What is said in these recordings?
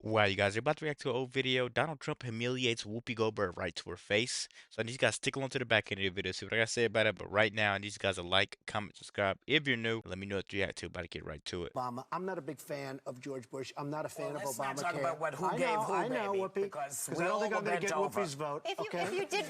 Wow, you guys are about to react to an old video. Donald Trump humiliates Whoopi Goldberg right to her face. So I need you guys to stick along to the back end of the video, see what I gotta say about it. But right now, I need you guys to like, comment, subscribe. If you're new, let me know what you react to. About to get right to it. Obama. I'm not a big fan of George Bush. I'm not a fan of let's Obamacare. not talk about what who I gave know, who, I know, baby, Whoopi, because I we don't think all I'm going to bent get over. Whoopi's vote. If okay? you did,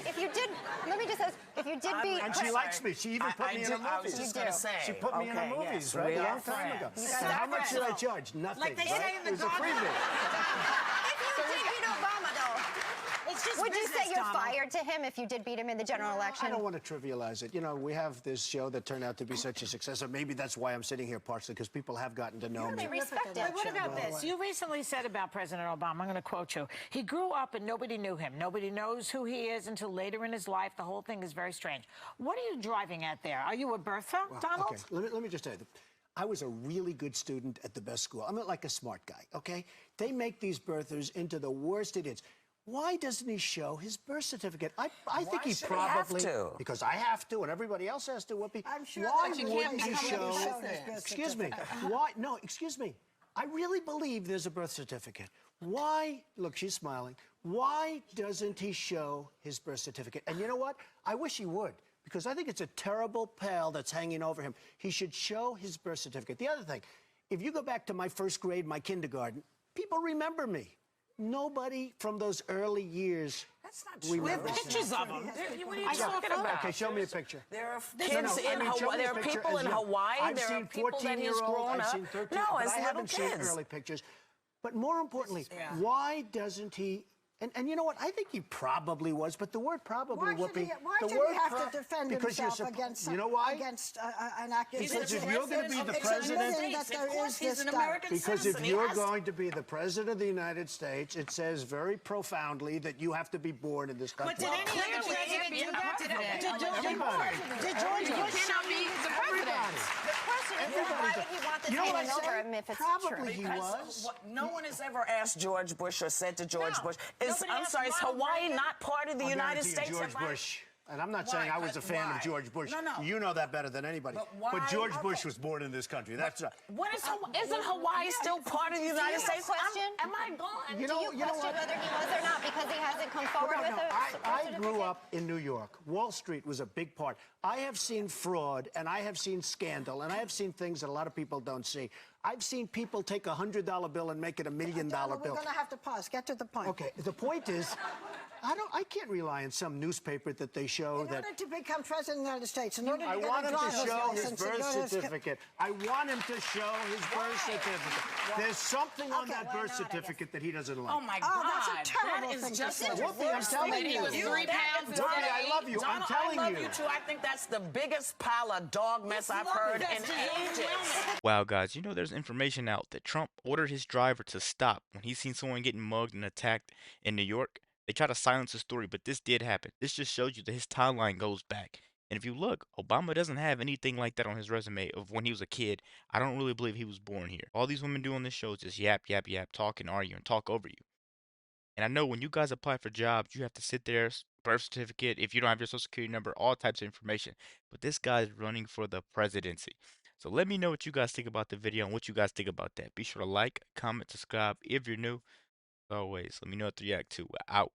let me just ask, if you did beat, and she likes me. She even put me in her I was movies. just going to say. She put me in her okay, movies, yes, right? we A are long time ago. friends. So how much did I charge? Nothing. Like they right? say in the It was a freebie. if you did beat Obama, though, It's just would you say business, you're Donald. fired to him if you did beat him in the general election? I don't want to trivialize it. You know, we have this show that turned out to be such a success, and maybe that's why I'm sitting here partially, because people have gotten to know me. They respect But it. what about this? You recently said about President Obama, I'm going to quote you, he grew up and nobody knew him. Nobody knows who he is until later in his life. The whole thing is very strange. What are you driving at there? Are you a birther, Donald? Okay, let me just tell you. I was a really good student at the best school. I'm not like a smart guy, okay? They make these birthers into the worst idiots. Why doesn't he show his birth certificate? I think he should he probably... have to? Because I have to, and everybody else has to, Whoopi. I'm sure Why that you wouldn't can't he show... his birth Excuse me. certificate. Why... No, excuse me. I really believe there's a birth certificate. Why... Look, she's smiling. Why doesn't he show his birth certificate? And you know what? I wish he would, because I think it's a terrible pall that's hanging over him. He should show his birth certificate. The other thing, if you go back to my first grade, my kindergarten, people remember me. Nobody from those early years. That's not true. We have pictures of him. What are you talking about? Okay, show me a picture. There are No, kids I in mean, show Hawaii. me a There are picture people as in young. Hawaii. I've There are seen people that he's 14-year-old, grown I've up. seen 13, No, but as I little haven't seen kids. early pictures. But more importantly, why doesn't he... And you know what? I think he probably was, but the word probably, Whoopi... Why the should word he have to defend himself against you know why? against an accusation? Because if you're going to be the president... That there Of course, is he's this an guy. American Because citizen. if He you're has going to be the president of the United States, it says very profoundly that you have to be born in this country. But did any other president do that? Did Everybody. George Bush cannot be the president. The question is, why would he want this You know what hanging I over say? him if it's Probably true? he was. No one has ever asked George Bush or said to George No, Bush, nobody I'm asked sorry, is Ronald Hawaii Reagan? not part of the I'll United guarantee you States? George Bush. And I'm not saying I was a fan of George Bush. No. You know that better than anybody. But why- But George okay. Bush was born in this country. That's right. Isn't Hawaii still part of the United States? question? Am I gone? You Do know, you you know question what? whether he was or not because he hasn't come forward No, with no, a birth I certificate? grew up in New York. Wall Street was a big part. I have seen fraud, and I have seen scandal, and I have seen things that a lot of people don't see. I've seen people take a $100 bill and make it $1 million Donald, bill. we're going to have to pause. Get to the point. Okay, the point is, I can't rely on some newspaper that they show In that... order to become president of the United States, in order to I get want a him to driver's show his license, in birth order to- certificate. I want him to show his birth certificate. There's something on Okay, that why birth not, I guess. certificate that he doesn't like. Oh, my Oh, God. that's a terrible That thing is to just say. the Whoopi, I'm worst telling thing. you. That is 3 pounds dirty. Whoopi, I love you. I'm Donald, telling I love you. you, too. I think that's the biggest pile of dog mess I've heard in ages. Wow, guys, you know there's information out that Trump ordered his driver to stop when he seen someone getting mugged and attacked in New York. They try to silence the story, but this did happen. This just shows you that his timeline goes back. And if you look, Obama doesn't have anything like that on his resume of when he was a kid. I don't really believe he was born here. All these women do on this show is just yap, yap, yap, talk and argue and talk over you. And I know when you guys apply for jobs, you have to sit there, birth certificate, if you don't have your social security number, all types of information. But this guy's running for the presidency. So let me know what you guys think about the video and what you guys think about that. Be sure to like, comment, subscribe if you're new. As always, let me know what to react to. Out.